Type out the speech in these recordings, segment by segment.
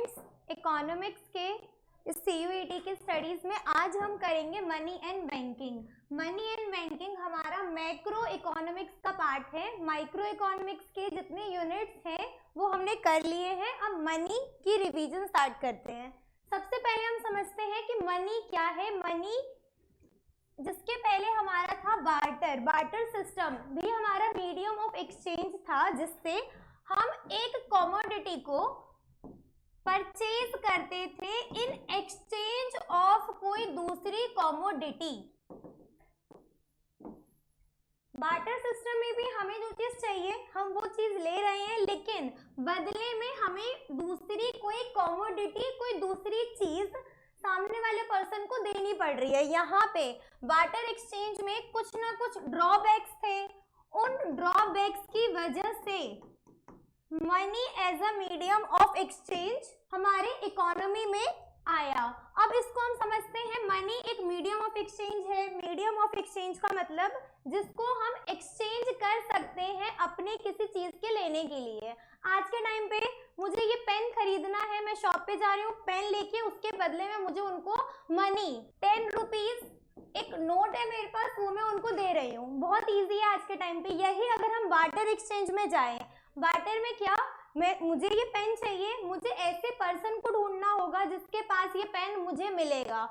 Students, economics के इस CUET की स्टडीज में आज हम करेंगे money and banking. Money and banking हमारा मैक्रो इकोनॉमिक्स का पार्ट है। माइक्रो इकोनॉमिक्स के जितने यूनिट्स हैं वो हमने कर लिए हैं। अब मनी की रिवीजन स्टार्ट करते हैं। सबसे पहले हम समझते हैं कि मनी क्या है। मनी, जिसके पहले हमारा था बार्टर। बार्टर सिस्टम भी हमारा मीडियम ऑफ एक्सचेंज था, जिससे हम एक कमोडिटी को परचेज करते थे इन एक्सचेंज ऑफ कोई दूसरी कमोडिटी। बार्टर सिस्टम में भी हमें जो चीज चाहिए हम वो चीज ले रहे हैं, लेकिन बदले में हमें दूसरी कोई कमोडिटी, कोई दूसरी चीज सामने वाले पर्सन को देनी पड़ रही है। यहाँ पे बार्टर एक्सचेंज में कुछ ना कुछ ड्रॉबैक्स थे। उन ड्रॉबैक्स की वजह से money as a medium of exchange हमारे इकोनॉमी में आया। अब इसको हम समझते हैं, मनी एक मीडियम ऑफ एक्सचेंज है। मीडियम ऑफ एक्सचेंज का मतलब जिसको हम एक्सचेंज कर सकते हैं अपने किसी चीज के लेने के लिए। आज के टाइम पे मुझे ये पेन खरीदना है, मैं शॉप पे जा रही हूँ, पेन लेके उसके बदले में मुझे उनको मनी 10 रुपीज एक नोट है मेरे पास, वो मैं उनको दे रही हूँ। बहुत ईजी है आज के टाइम पे। यही अगर हम बार्टर एक्सचेंज में जाएं, बार्टर में क्या, मुझे ये पेन चाहिए, मुझे ऐसे पर्सन को ढूंढना होगा जिसके पास ये पेन मुझे मिलेगा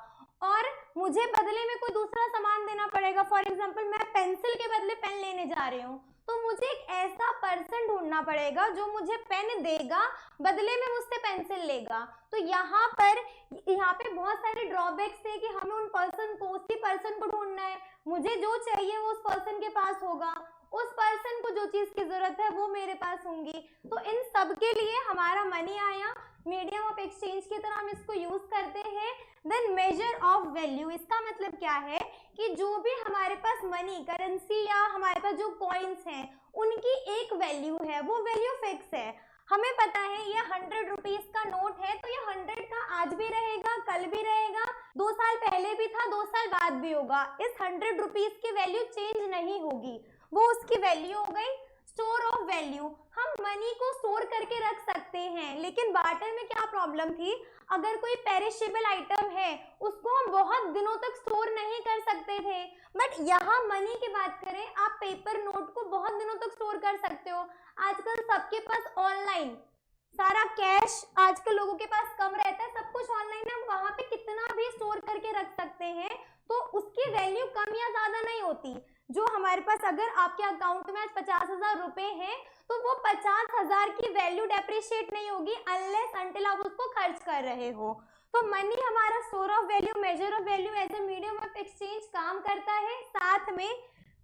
और मुझे बदले में कोई दूसरा सामान देना पड़ेगा। फॉर एग्जांपल मैं पेंसिल के बदले पेन लेने जा रही हूँ, तो मुझे एक ऐसा पर्सन ढूंढना पड़ेगा जो मुझे पेन देगा, बदले में मुझसे पेंसिल लेगा। तो यहाँ पे बहुत सारे ड्रॉबैक्स थे कि हमें उन पर्सन को, उसी पर्सन को ढूंढना है। मुझे जो चाहिए वो उस पर्सन के पास होगा, उस पर्सन को जो चीज की जरूरत है वो मेरे पास होंगी। तो इन सब के लिए हमारा मनी आया। मीडियम ऑफ एक्सचेंज की तरह हम इसको यूज करते हैं। देन मेजर ऑफ वैल्यू, इसका मतलब क्या है कि जो भी हमारे पास मनी, करेंसी या हमारे पास जो कॉइन्स हैं उनकी एक वैल्यू है, वो वैल्यू फिक्स है। हमें पता है ये 100 रुपीज का नोट है, तो ये 100 का आज भी रहेगा, कल भी रहेगा, 2 साल पहले भी था, 2 साल बाद भी होगा। इस 100 रुपीज की वैल्यू चेंज नहीं होगी, वो उसकी वैल्यू हो गई। स्टोर ऑफ वैल्यू, हम मनी को स्टोर करके रख सकते हैं, लेकिन बार्टर में क्या प्रॉब्लम थी, अगर कोई पेरिशेबल आइटम है उसको हम बहुत दिनों तक स्टोर नहीं कर सकते थे। बट यहाँ मनी की बात करें, आप पेपर नोट को बहुत दिनों तक स्टोर कर सकते हो। आजकल सबके पास ऑनलाइन सारा कैश, आजकल लोगों के पास कम रहता है, सब कुछ ऑनलाइन है, वहां पे कितना भी स्टोर करके रख सकते हैं, तो उसकी वैल्यू कम या ज्यादा नहीं होती। जो हमारे पास, अगर आपके अकाउंट में आज 50,000 रुपए हैं, तो वो 50,000 की वैल्यू डेप्रिशिएट नहीं होगी अनलेस अंटिल आप उसको खर्च कर रहे हो। तो मनी हमारा store of value, measure of value as a medium of exchange काम करता है। साथ में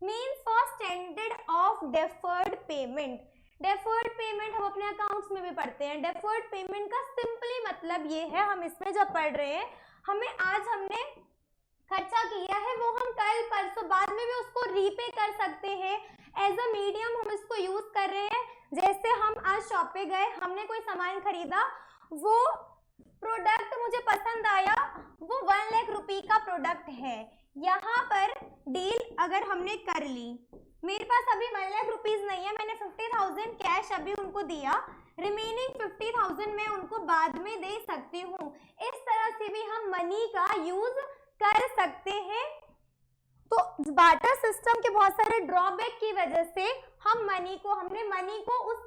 means for standard of deferred payment. Deferred payment हम अपने अकाउंट्स में भी पढ़ते हैं। डेफर्ड पेमेंट का सिंपली मतलब ये है, हम इसमें जब पढ़ रहे हैं, हमें आज हमने खर्चा किया है, वो हम कल परसों बाद में भी उसको रीपे कर सकते हैं। एज अ मीडियम हम इसको यूज कर रहे हैं। जैसे हम आज शॉप पे गए, हमने कोई सामान खरीदा, वो प्रोडक्ट मुझे पसंद आया, वो 1 लाख रुपए का प्रोडक्ट है। यहाँ पर डील अगर हमने कर ली, मेरे पास अभी 1 लाख रुपीज नहीं है, मैंने 50,000 कैश अभी उनको दिया, रिमेनिंग 50,000 मैं उनको बाद में दे सकती हूँ। इस तरह से भी हम मनी का यूज कर सकते हैं। तो बार्टर सिस्टम के बहुत सारे ड्रॉबैक की वजह से हमने मनी को उस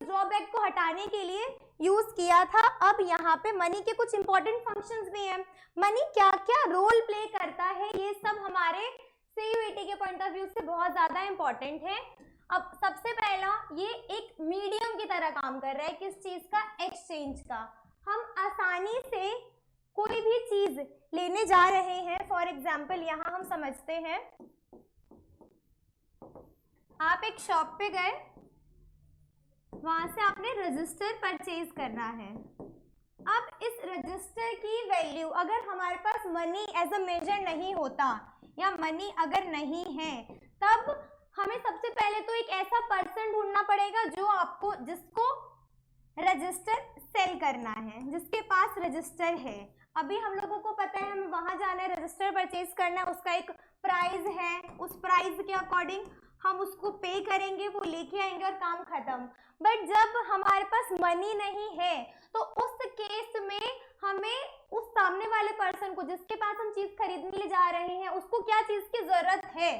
ड्रॉबैक को हटाने के लिए यूज किया था। अब यहाँ पे मनी के कुछ इंपॉर्टेंट फंक्शंस भी हैं। मनी क्या क्या रोल प्ले करता है, ये सब हमारे CUET के पॉइंट ऑफ व्यू से बहुत ज्यादा इंपॉर्टेंट है। अब सबसे पहला, ये एक मीडियम की तरह काम कर रहा है, किस चीज का, एक्सचेंज का। हम आसानी से कोई भी चीज लेने जा रहे हैं। फॉर एग्जाम्पल यहाँ हम समझते हैं, आप एक शॉप पे गए, वहां से आपने रजिस्टर परचेज करना है। अब इस रजिस्टर की वैल्यू, अगर हमारे पास मनी एज अ मेजर नहीं होता या मनी अगर नहीं है, तब हमें सबसे पहले तो एक ऐसा पर्सन ढूंढना पड़ेगा जिसको रजिस्टर सेल करना है, जिसके पास रजिस्टर है। अभी हम लोगों को पता है हमें वहां जाना है, रजिस्टर परचेज करना है, उसका एक प्राइस है, उस प्राइस के अकॉर्डिंग हम उसको पे करेंगे, वो लेके आएंगे और काम खत्म। बट जब हमारे पास मनी नहीं है, तो उस केस पर्सन को, जिसके पास हम चीज खरीदने ले जा रहे हैं, उसको क्या चीज की जरूरत है।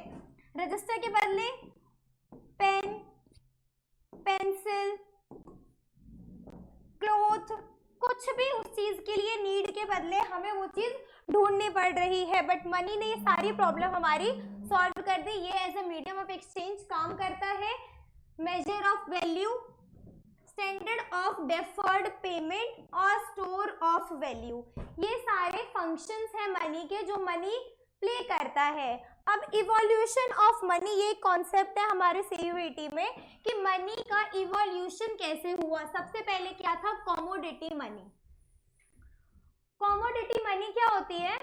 रजिस्टर के बदले पेन, पेंसिल, क्लॉथ, कुछ भी उस चीज के लिए नीड के बदले हमें वो चीज ढूंढनी पड़ रही है। बट मनी ने ये सारी प्रॉब्लम हमारी सॉल्व कर दी। ये as a medium of exchange काम करता है। Measure of value, standard of deferred payment और स्टोर ऑफ वैल्यू, ये सारे फंक्शंस हैं मनी के जो मनी प्ले करता है। अब इवोल्यूशन ऑफ मनी, ये कॉन्सेप्ट है हमारे सीयूईटी में कि मनी का इवोल्यूशन कैसे हुआ। सबसे पहले क्या था, कमोडिटी मनी। कमोडिटी मनी क्या होती है,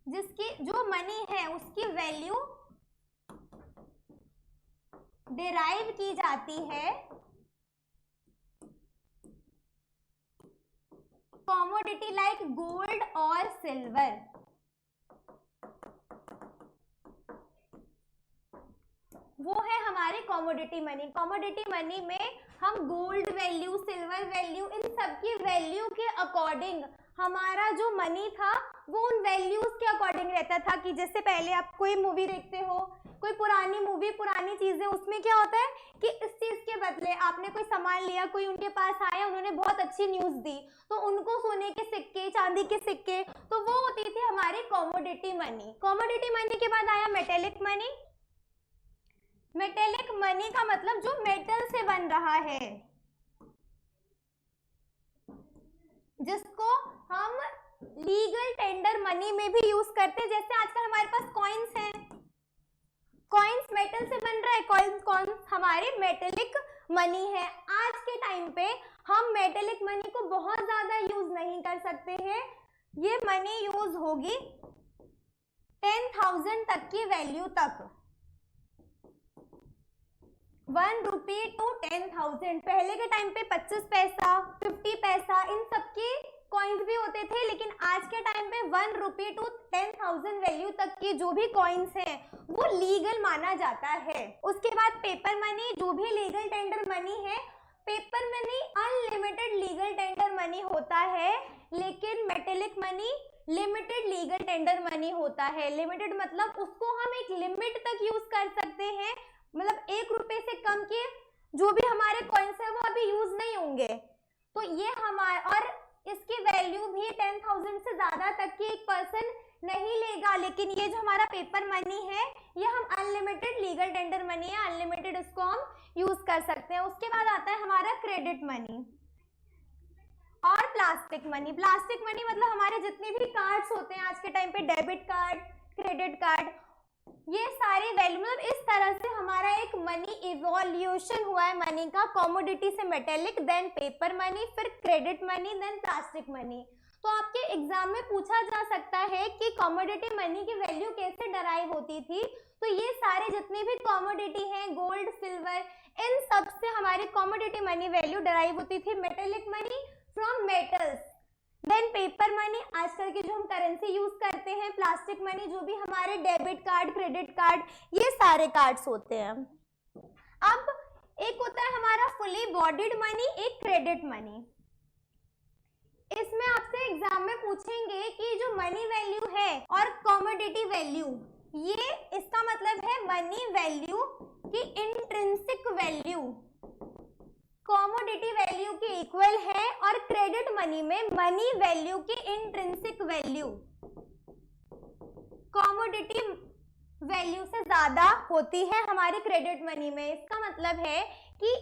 जिसकी जो मनी है उसकी वैल्यू डिराइव की जाती है कमोडिटी लाइक गोल्ड और सिल्वर। वो है हमारे कमोडिटी मनी। कमोडिटी मनी में हम गोल्ड वैल्यू, सिल्वर वैल्यू, इन सब की वैल्यू के अकॉर्डिंग हमारा जो मनी था वो उन वैल्यूज के अकॉर्डिंग रहता था। कि जैसे पहले आप कोई मूवी देखते हो, कोई पुरानी मूवी, पुरानी चीजें, उसमें क्या होता है कि इस चीज के बदले आपने कोई सामान लिया, कोई उनके पास आया, उन्होंने बहुत अच्छी न्यूज दी, तो उनको सोने के सिक्के, चांदी के सिक्के, तो वो होती थी हमारी कमोडिटी मनी। कमोडिटी मनी के बाद आया मेटेलिक मनी। मेटेलिक मनी का मतलब जो मेटल से बन रहा है, जिसको हम लीगल टेंडर मनी में भी यूज करते हैं। जैसे आजकल हमारे पास कॉइन्स हैं, कॉइन्स मेटल से बन रहा है, कॉइन्स हमारे मेटेलिक मनी है। आज के टाइम पे हम मेटेलिक मनी को बहुत ज्यादा यूज नहीं कर सकते हैं। ये मनी यूज होगी 10,000 तक की वैल्यू तक, 1 रुपी टू 10,000। पहले के टाइम पे 25 पैसा, 50 पैसा, इन सब के कॉइन्स भी होते थे, लेकिन आज के टाइम पे 1 रुपी टू 10,000 वैल्यू तक की जो भी कॉइन्स हैं वो लीगल माना जाता है। उसके बाद पेपर मनी, जो भी लीगल टेंडर मनी है। Paper money unlimited legal tender money होता है, लेकिन metallic money limited legal tender money होता है। लिमिटेड मतलब उसको हम एक लिमिट तक यूज कर सकते हैं, मतलब 1 रुपए से कम के जो भी हमारे कॉइन्स है वो अभी यूज नहीं होंगे। तो ये हमारे, और इसकी वैल्यू भी 10,000 से ज्यादा तक की एक पर्सन नहीं लेगा। लेकिन ये जो हमारा पेपर मनी है ये हम अनलिमिटेड लीगल टेंडर मनी है, अनलिमिटेड इसको हम यूज कर सकते हैं। उसके बाद आता है हमारा क्रेडिट मनी और प्लास्टिक मनी। प्लास्टिक मनी मतलब हमारे जितने भी कार्ड्स होते हैं आज के टाइम पे, डेबिट कार्ड, क्रेडिट कार्ड, ये सारे वैल्यू, मतलब इस तरह से हमारा एक मनी इवोल्यूशन हुआ है मनी का, कमोडिटी से मेटेलिक, देन पेपर मनी, फिर credit money, then plastic money. तो आपके एग्जाम में पूछा जा सकता है कि कमोडिटी मनी की वैल्यू कैसे डराइव होती थी। तो ये सारे जितने भी कमोडिटी हैं, गोल्ड, सिल्वर, इन सब से हमारी कमोडिटी मनी वैल्यू डराइव होती थी। Metallic money from metals, then paper money आजकल की जो हम करेंसी यूज करते हैं, प्लास्टिक मनी जो भी हमारे डेबिट कार्ड, क्रेडिट कार्ड, ये सारे कार्ड्स होते हैं। अब एक होता है हमारा फुली बॉडीड मनी, एक क्रेडिट मनी। इसमें आपसे एग्जाम में पूछेंगे कि जो मनी वैल्यू है और कमोडिटी वैल्यू, ये इसका मतलब है मनी वैल्यू की इंट्रिंसिक वैल्यू कमोडिटी वैल्यू के इक्वल है, और क्रेडिट मनी में मनी वैल्यू की इंट्रिंसिक वैल्यू कमोडिटी वैल्यू से ज्यादा होती है हमारे क्रेडिट मनी में। इसका मतलब है कि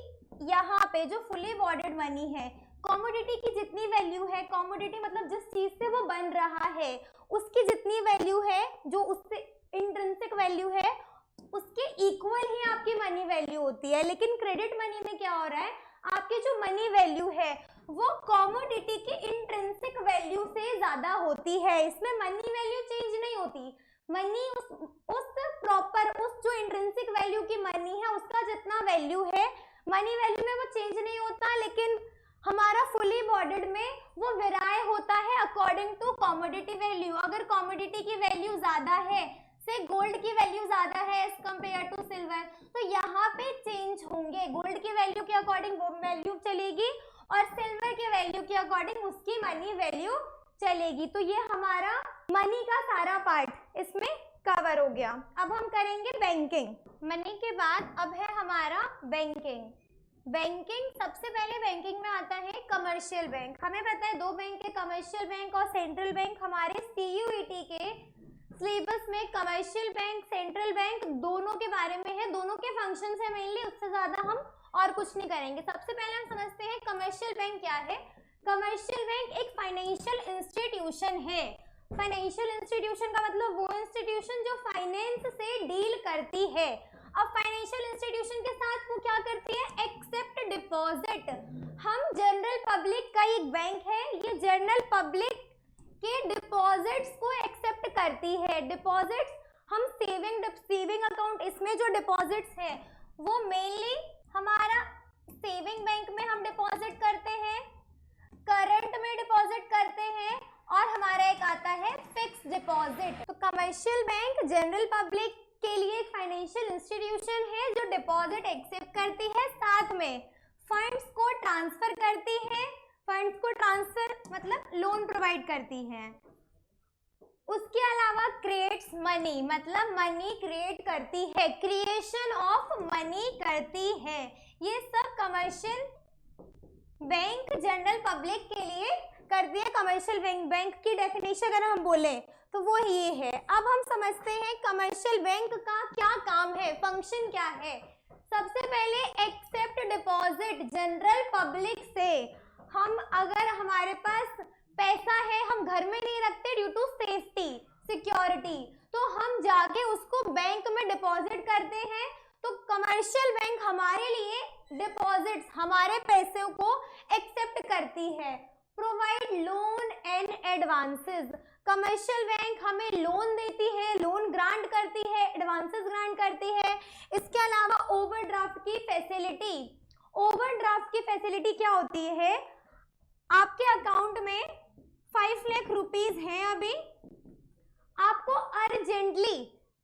यहाँ पे जो फुली बॉडीड मनी है, कमोडिटी की जितनी वैल्यू है, कमोडिटी मतलब जिस चीज से वो बन रहा है उसकी जितनी वैल्यू है, जो उससे इंट्रिंसिक वैल्यू है, उसके इक्वल ही आपकी मनी वैल्यू होती है। लेकिन क्रेडिट मनी में क्या हो रहा है, आपकी जो मनी वैल्यू है वो कमोडिटी की इंट्रिंसिक वैल्यू से ज्यादा होती है। इसमें मनी वैल्यू चेंज नहीं होती, मनी उस प्रॉपर उस जो इंट्रिंसिक वैल्यू की मनी है उसका जितना वैल्यू है मनी वैल्यू में वो चेंज नहीं होता। लेकिन हमारा फुली बॉडीड में वो वेराई होता है अकॉर्डिंग टू कमोडिटी वैल्यू। अगर कमोडिटी की वैल्यू ज्यादा है, से गोल्ड की वैल्यू ज्यादा है एज कंपेयर टू सिल्वर, तो यहाँ पे चेंज होंगे। गोल्ड की वैल्यू के अकॉर्डिंग वो वैल्यू चलेगी और सिल्वर के वैल्यू के अकॉर्डिंग उसकी मनी वैल्यू चलेगी। तो ये हमारा मनी का सारा पार्ट इसमें कवर हो गया। अब हम करेंगे बैंकिंग। मनी के बाद अब है हमारा बैंकिंग। बैंकिंग सबसे पहले बैंकिंग में आता है कमर्शियल बैंक। हमें पता है दो बैंक है, कमर्शियल बैंक और सेंट्रल बैंक। हमारे CUET के सिलेबस में कमर्शियल बैंक, सेंट्रल बैंक दोनों के बारे में है, दोनों के फंक्शंस है मेनली, उससे ज्यादा हम और कुछ नहीं करेंगे। सबसे पहले हम समझते हैं कमर्शियल बैंक क्या है। कमर्शियल बैंक एक फाइनेंशियल इंस्टीट्यूशन है। फाइनेंशियल इंस्टीट्यूशन का मतलब वो इंस्टीट्यूशन जो फाइनेंस से डील करती है। अब फाइनेंशियल इंस्टीट्यूशन के साथ वो क्या करती है, एक्सेप्ट डिपॉजिट। हम जनरल पब्लिक का एक बैंक है, ये जनरल पब्लिक के डिपॉजिट्स को एक्सेप्ट करती है। डिपॉजिट्स हम सेविंग अकाउंट, इसमें जो डिपॉजिट्स है वो मेनली हमारा सेविंग बैंक में हम डिपॉजिट करते हैं, करंट में डिपॉजिट करते हैं, और हमारा एक आता है फिक्स डिपॉजिट। तो कमर्शियल बैंक जनरल पब्लिक के लिए एक फाइनेंशियल इंस्टीट्यूशन है जो डिपॉजिट एक्सेप्ट करती है, साथ में फंड्स को ट्रांसफर करती है। फंड्स को ट्रांसफर मतलब लोन प्रोवाइड करती है। उसके अलावा क्रिएट्स मनी मतलब मनी क्रिएट करती है, क्रिएशन ऑफ मनी करती है। ये सब कमर्शियल बैंक जनरल पब्लिक के लिए करती है। कमर्शियल बैंक की डेफिनेशन अगर हम बोले तो वो ये है। अब हम समझते हैं कमर्शियल बैंक का क्या काम है, फंक्शन क्या है। सबसे पहले एक्सेप्ट डिपॉजिट जनरल पब्लिक से। हम अगर हमारे पास पैसा है, हम घर में नहीं रखते ड्यू टू सेफ्टी सिक्योरिटी, तो हम जाके उसको बैंक में डिपॉजिट करते हैं। तो कमर्शियल बैंक हमारे लिए डिपॉजिट्स, हमारे पैसे को एक्सेप्ट करती है। Provide loan and advances. Commercial bank हमें लोन देती है, लोन ग्रांट करती है, एडवांसेस ग्रांट करती है। इसके अलावा ओवरड्राफ्ट की फैसिलिटी। ओवरड्राफ्ट की फैसिलिटी क्या होती है, आपके अकाउंट में 5 लाख रुपीज हैं, अभी आपको अर्जेंटली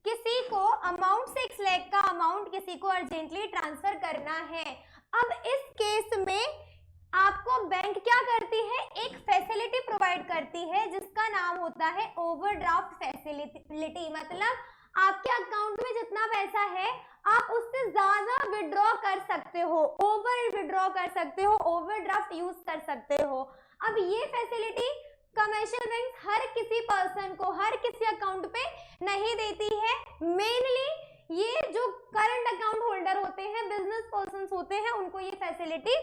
किसी को अमाउंट 6 लाख का अमाउंट किसी को अर्जेंटली ट्रांसफर करना है। अब इस केस में आपको बैंक क्या करती है, एक फैसिलिटी प्रोवाइड करती है जिसका नाम होता है ओवरड्राफ्ट फैसिलिटी। मतलब आपके अकाउंट में जितना पैसा है आप उससे ज्यादा विड्रॉ कर सकते हो, ओवर विड्रॉ कर सकते हो, ओवरड्राफ्ट यूज कर सकते हो। अब ये फैसिलिटी कमर्शियल बैंक हर किसी पर्सन को, हर किसी अकाउंट पे नहीं देती है। मेनली ये जो करंट अकाउंट होल्डर होते हैं, बिजनेस पर्सन्स होते हैं, उनको ये फैसिलिटी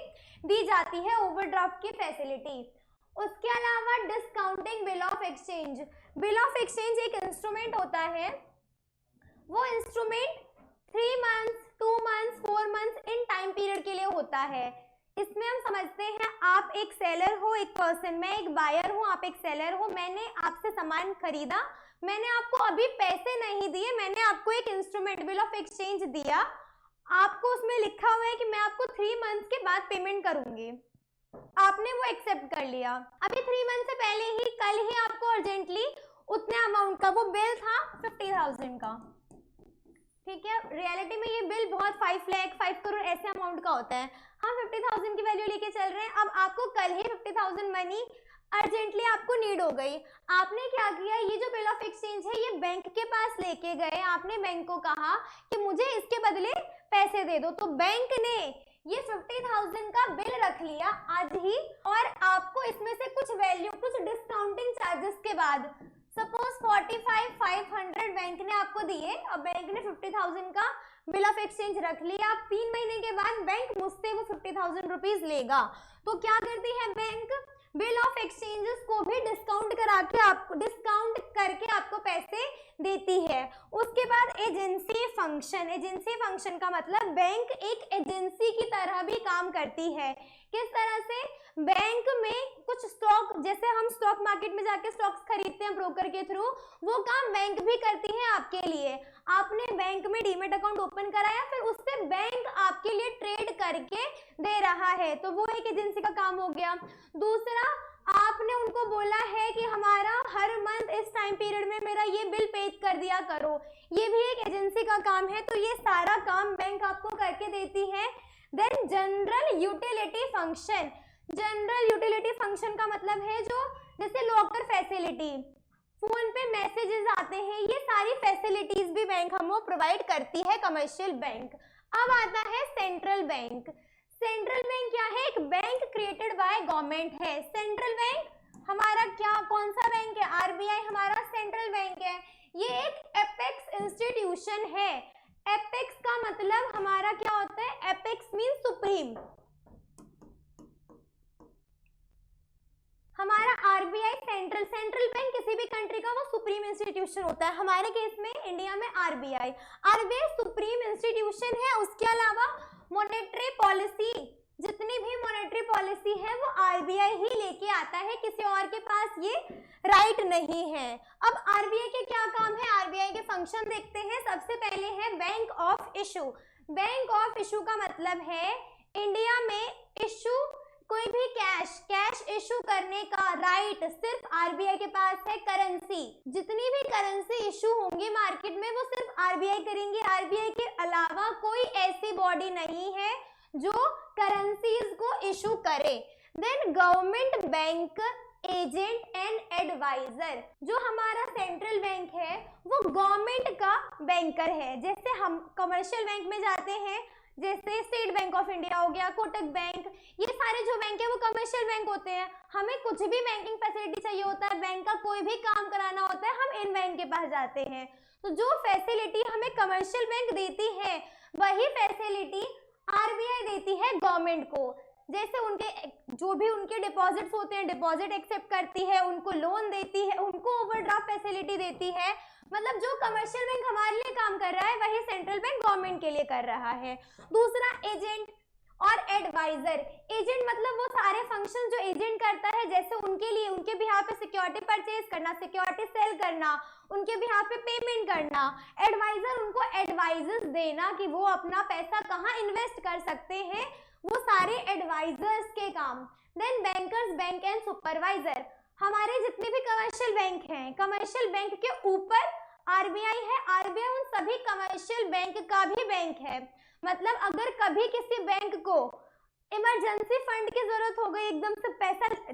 दी जाती है, ओवरड्राफ्ट की फैसिलिटी। उसके अलावा discounting bill of exchange. Bill of exchange एक इंस्ट्रूमेंट होता है, वो instrument 3 months, 2 months, 4 months in time period के लिए होता है। इसमें हम समझते हैं आप एक सेलर हो, एक पर्सन, मैं एक बायर हूँ, आप एक सेलर हो, मैंने आपसे सामान खरीदा, मैंने आपको अभी पैसे नहीं दिए, मैंने आपको एक इंस्ट्रूमेंट बिल ऑफ एक्सचेंज दिया, आपको उसमें लिखा हुआ है कि मैं आपको 3 मंथ्स के बाद पेमेंट करूंगी, आपने वो एक्सेप्ट कर लिया। अभी 3 मंथ से पहले ही, कल ही आपको अर्जेंटली उतने अमाउंट का वो बिल था 50,000 का, ठीक है। रियलिटी में ये बिल बहुत 5 लाख 5 करोड़ ऐसे अमाउंट का होता है, हम 50,000 की वैल्यू लेके चल रहे हैं। अब आपको कल ही 50,000 मनी अर्जेंटली आपको नीड हो गई, आपने क्या किया, ये जो बिल ऑफ एक्सचेंज है ये बैंक के पास लेके गए, आपने बैंक को कहा कि मुझे इसके बदले पैसे दे दो, तो बैंक ने ये 50,000 का बिल रख लिया आज ही, और आपको इसमें से कुछ वैल्यू, कुछ डिस्काउंटिंग चार्जेस के बाद, सपोज 45,500 बैंक ने आपको दिए और बैंक ने 50,000 का बिल ऑफ एक्सचेंज रख लिया। 3 महीने के बाद बैंक मुझसे वो 50,000 रुपीज लेगा, तो क्या करती है बैंक, बिल ऑफ एक्सचेंजेस को भी डिस्काउंट करा के आपको, डिस्काउंट करके आपको पैसे देती है। उसके बाद एजेंसी फंक्शन। एजेंसी फंक्शन का मतलब बैंक एक एजेंसी की तरह भी काम करती है। किस तरह से, बैंक में कुछ स्टॉक, जैसे हम स्टॉक मार्केट में जाके स्टॉक्स खरीदते हैं ब्रोकर के थ्रू, वो काम बैंक भी करती है आपके लिए। आपने बैंक में डीमेट अकाउंट ओपन कराया, फिर उससे बैंक आपके लिए ट्रेड करके दे रहा है, तो वो एक एजेंसी का काम हो गया। दूसरा, आपने उनको बोला है कि हमारा हर मंथ इस टाइम पीरियड में मेरा ये बिल पे कर दिया करो, ये भी एक एजेंसी का काम है, तो ये सारा काम बैंक आपको करके देती है। Then general utility function. General utility function का मतलब है जो जैसे लॉकर फैसिलिटी, फोन पे मैसेजेस आते हैं, ये सारी फैसिलिटीज भी बैंक हमको प्रोवाइड करती है कमर्शियल बैंक। अब आता है सेंट्रल बैंक। सेंट्रल बैंक क्या है? एक बैंक क्रिएटेड बाय गवर्नमेंट है। सेंट्रल बैंक हमारा क्या, कौन सा बैंक है? आरबीआई हमारा सेंट्रल बैंक है। ये एक एपेक्स इंस्टीट्यूशन है। एपेक्स का मतलब हमारा क्या होता है? Apex mean supreme. हमारा आरबीआई सेंट्रल बैंक किसी भी कंट्री का वो सुप्रीम इंस्टीट्यूशन होता है। हमारे केस में इंडिया में आरबीआई सुप्रीम इंस्टीट्यूशन है। उसके अलावा मॉनेटरी पॉलिसी, जितनी भी मॉनेटरी पॉलिसी है वो आरबीआई ही लेके आता है, किसी और के पास ये राइट नहीं है। अब आरबीआई के क्या काम है? आरबीआई के फंक्शन देखते हैं। सबसे पहले है bank of issue. Bank of issue का मतलब है इंडिया में इशू, कोई भी कैश इशू करने का राइट सिर्फ आरबीआई के पास है। करेंसी, जितनी भी करेंसी इशू होंगी मार्केट में वो सिर्फ आरबीआई करेंगे। आरबीआई के अलावा कोई ऐसी बॉडी नहीं है जो करेंसीज को इशू करे। Then government bank agent and adviser, जो हमारा सेंट्रल बैंक है वो गवर्नमेंट का बैंकर है। जैसे हम कमर्शियल बैंक में जाते हैं, जैसे स्टेट बैंक ऑफ इंडिया हो गया, कोटक बैंक, ये सारे जो बैंक है वो कमर्शियल बैंक होते हैं। हमें कुछ भी बैंकिंग फैसिलिटी चाहिए होता है, बैंक का कोई भी काम कराना होता है, हम इन बैंक के पास जाते हैं। तो जो फैसिलिटी हमें कमर्शियल बैंक देती है वही फैसिलिटी आरबीआई देती है गवर्नमेंट को। जैसे उनके जो भी उनके डिपॉजिट्स होते हैं, डिपॉजिट एक्सेप्ट करती है, उनको लोन देती है, उनको ओवरड्राफ्ट फैसिलिटी देती है। मतलब जो कमर्शियल बैंक हमारे लिए काम कर रहा है वही सेंट्रल बैंक गवर्नमेंट के लिए कर रहा है। दूसरा एजेंट और एडवाइजर। एजेंट मतलब वो सारे फंक्शन जो एजेंट करता है, जैसे उनके लिए उनके बिहाफ पे सिक्योरिटी परचेज करना, सिक्योरिटी सेल करना, उनके बिहाफ पे पेमेंट करना। एडवाइजर उनको एडवाइजेस देना कि वो अपना पैसा कहाँ इन्वेस्ट कर सकते हैं, वो सारे एडवाइजर्स के काम। Then bankers bank and supervisor, हमारे जितने भी कमर्शियल बैंक हैं, कमर्शियल बैंक के ऊपर आरबीआई है। आरबीआई उन सभी कमर्शियल बैंक का भी बैंक है। मतलब अगर कभी किसी बैंक को इमरजेंसी फंड की जरूरत हो गई, एकदम से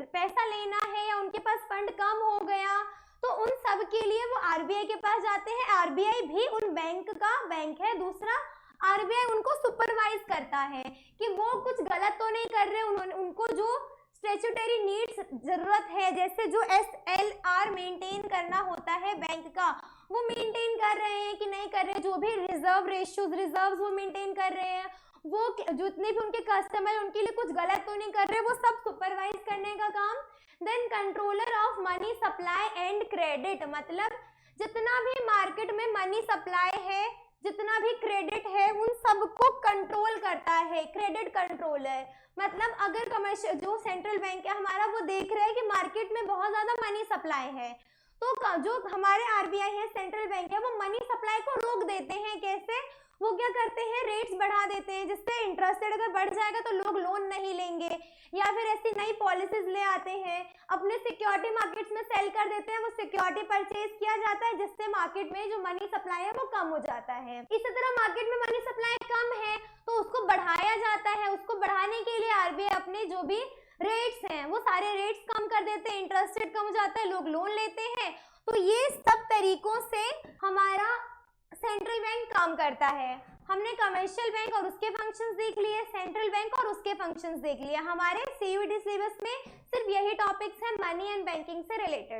पैसा लेना है या उनके पास फंड कम हो गया, तो उन सब के लिए वो आरबीआई के पास जाते हैं। आरबीआई भी उन बैंक का बैंक है। दूसरा, आरबीआई उनको सुपरवाइज करता है कि वो कुछ गलत तो नहीं कर रहे, उनको जो स्टैट्यूटरी नीड्स जरूरत है, जैसे जो एसएलआर मेंटेन करना होता है बैंक का, वो मेंटेन कर रहे हैं कि नहीं कर रहे, जो भी रिजर्व रेशियोज, रिजर्व्स वो मेंटेन कर रहे हैं, वो जितने भी उनके कस्टमर उनके लिए कुछ गलत तो नहीं कर रहे, वो सब सुपरवाइज करने का काम। Then controller of money supply and credit, मतलब जितना भी मार्केट में मनी सप्लाई है, जितना भी क्रेडिट है, उन सबको कंट्रोल करता है क्रेडिट कंट्रोलर। मतलब अगर कमर्शियल जो सेंट्रल बैंक है हमारा, वो देख रहे हैं कि मार्केट में बहुत ज्यादा मनी सप्लाई है, तो जो हमारे आरबीआई है सेंट्रल बैंक है, वो मनी सप्लाई को रोक देते हैं। कैसे? वो क्या करते हैं, रेट्स बढ़ा देते हैं, जिससे इंटरेस्ट रेट अगर बढ़ जाएगा तो लोग लोन नहीं लेंगे, या फिर ऐसी नई पॉलिसीज ले आते हैं, अपने सिक्योरिटी मार्केट्स में सेल कर देते हैं, वो सिक्योरिटी परचेज किया जाता है, जिससे मार्केट में जो मनी सप्लाई है वो कम हो जाता है। इसी तरह मार्केट में मनी सप्लाई कम है तो उसको बढ़ाया जाता है। उसको बढ़ाने के लिए आरबीआई अपने जो भी रेट्स हैं वो सारे रेट्स कम कर देते हैं, इंटरेस्ट रेट कम हो जाता है, लोग लोन लेते हैं। तो ये सब तरीकों से हमारा सेंट्रल बैंक काम करता है। हमने कमर्शियल बैंक और उसके फंक्शंस देख लिए, सेंट्रल बैंक और उसके फंक्शंस देख लिए। हमारे सीयूईटी सिलेबस में सिर्फ यही टॉपिक्स हैं मनी एंड बैंकिंग से रिलेटेड।